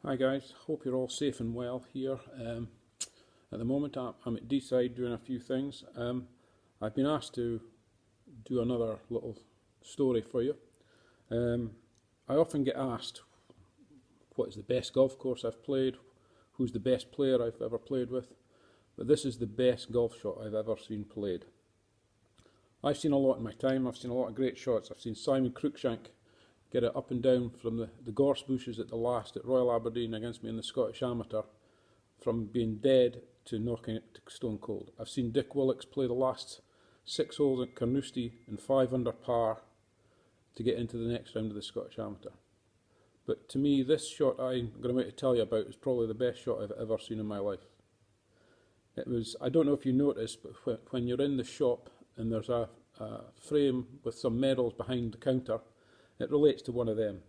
Hi guys, hope you're all safe and well here. At the moment I'm at Deeside doing a few things. I've been asked to do another little story for you. I often get asked what is the best golf course I've played, who's the best player I've ever played with, but this is the best golf shot I've ever seen played. I've seen a lot in my time, I've seen a lot of great shots. I've seen Simon Cruikshank get it up and down from the gorse bushes at the last at Royal Aberdeen against me in the Scottish Amateur, from being dead to knocking it to stone cold. I've seen Dick Willicks play the last 6 holes at Carnoustie in 5 under par to get into the next round of the Scottish Amateur. But to me, this shot I'm going to tell you about is probably the best shot I've ever seen in my life. It was, I don't know if you noticed, but when you're in the shop and there's a frame with some medals behind the counter, it relates to one of them.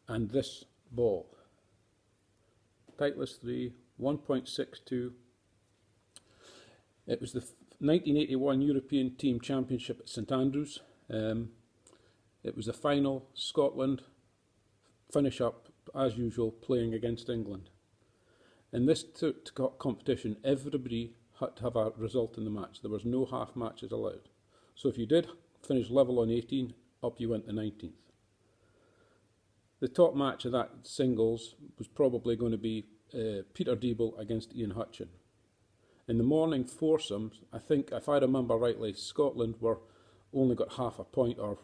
And this ball, Titleist 3, 1.62. It was the 1981 European Team Championship at St Andrews. It was the final, Scotland finish up, as usual, playing against England. In this competition, everybody had to have a result in the match. There was no half matches allowed. So if you did finish level on 18, up you went to 19th. The top match of that singles was probably going to be Peter Diebel against Ian Hutchin. In the morning foursomes, I think, if I remember rightly, Scotland only got half a point, or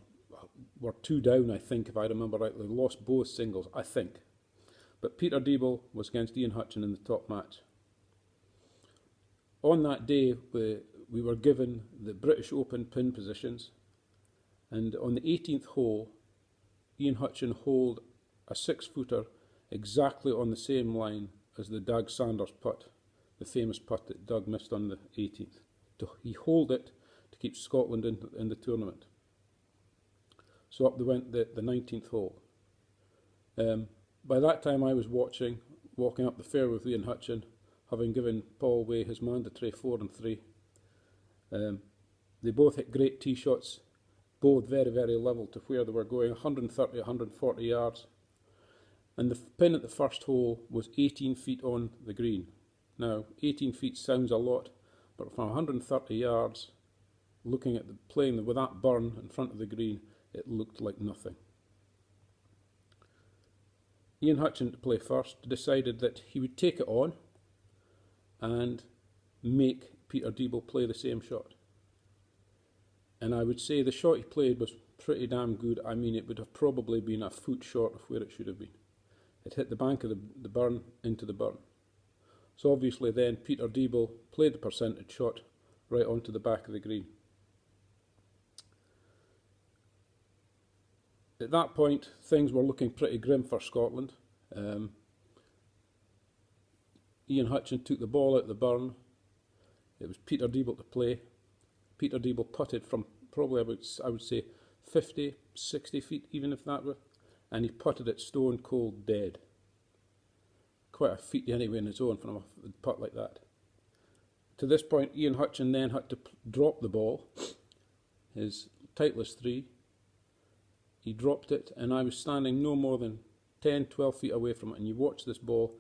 were 2 down, I think, if I remember rightly. Lost both singles, I think. But Peter Diebel was against Ian Hutchin in the top match. On that day, we were given the British Open pin positions, and on the 18th hole, Ian Hutchin holed a 6-footer exactly on the same line as the Doug Sanders putt, the famous putt that Doug missed on the 18th. He holed it to keep Scotland in the tournament. So up they went the 19th hole. By that time I was walking up the fairway with Ian Hutchin, having given Paul Way his mandatory 4 and 3. They both hit great tee shots, both very, very level to where they were going, 130, 140 yards. And the pin at the first hole was 18 feet on the green. Now, 18 feet sounds a lot, but from 130 yards, looking at playing with that burn in front of the green, it looked like nothing. Ian Hutchin, to play first, decided that he would take it on and make Peter Diebel play the same shot. And I would say the shot he played was pretty damn good. I mean, it would have probably been a foot short of where it should have been. It hit the bank of the burn into the burn. So obviously then Peter Diebel played the percentage shot right onto the back of the green. At that point, things were looking pretty grim for Scotland. Ian Hutchin took the ball out of the burn. It was Peter Diebel to play. Peter Diebel putted from probably about, I would say, 50, 60 feet, even if that were, and he putted it stone cold dead. Quite a feat anyway in his own from a putt like that. To this point, Ian Hutchin then had to drop the ball, his Titleist 3. He dropped it, and I was standing no more than 10, 12 feet away from it, and you watch this ball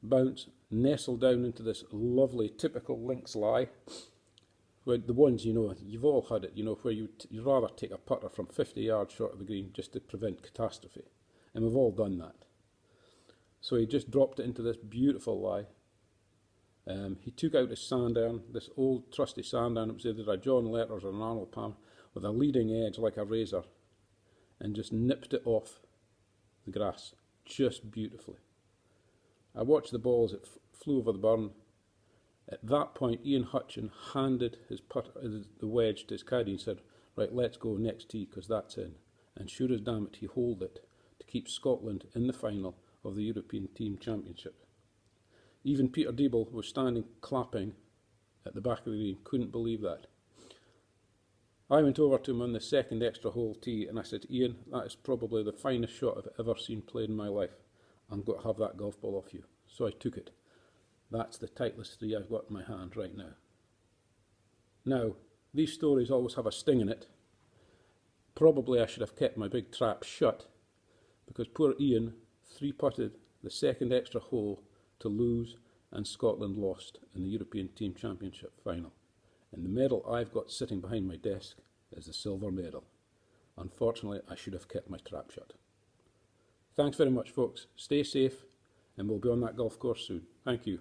bounce, nestle down into this lovely, typical links lie. Where the ones, you've all had it, where you'd rather take a putter from 50 yards short of the green just to prevent catastrophe. And we've all done that. So he just dropped it into this beautiful lie. He took out his sand iron, this old trusty sand iron. It was either a John Letters or an Arnold Palmer, with a leading edge like a razor, and just nipped it off the grass, just beautifully. I watched the ball as it flew over the burn. At that point, Ian Hutchin handed the wedge to his caddy and said, "Right, let's go next tee, because that's in." And sure as damn it, he holed it to keep Scotland in the final of the European Team Championship. Even Peter Diebel was standing clapping at the back of the green, couldn't believe that. I went over to him on the second extra hole tee and I said, "Ian, that is probably the finest shot I've ever seen played in my life. I'm going to have that golf ball off you." So I took it. That's the Titleist 3 I've got in my hand right now. Now, these stories always have a sting in it. Probably I should have kept my big trap shut, because poor Ian 3-putted the second extra hole to lose, and Scotland lost in the European Team Championship final. And the medal I've got sitting behind my desk is the silver medal. Unfortunately, I should have kept my trap shut. Thanks very much, folks. Stay safe, and we'll be on that golf course soon. Thank you.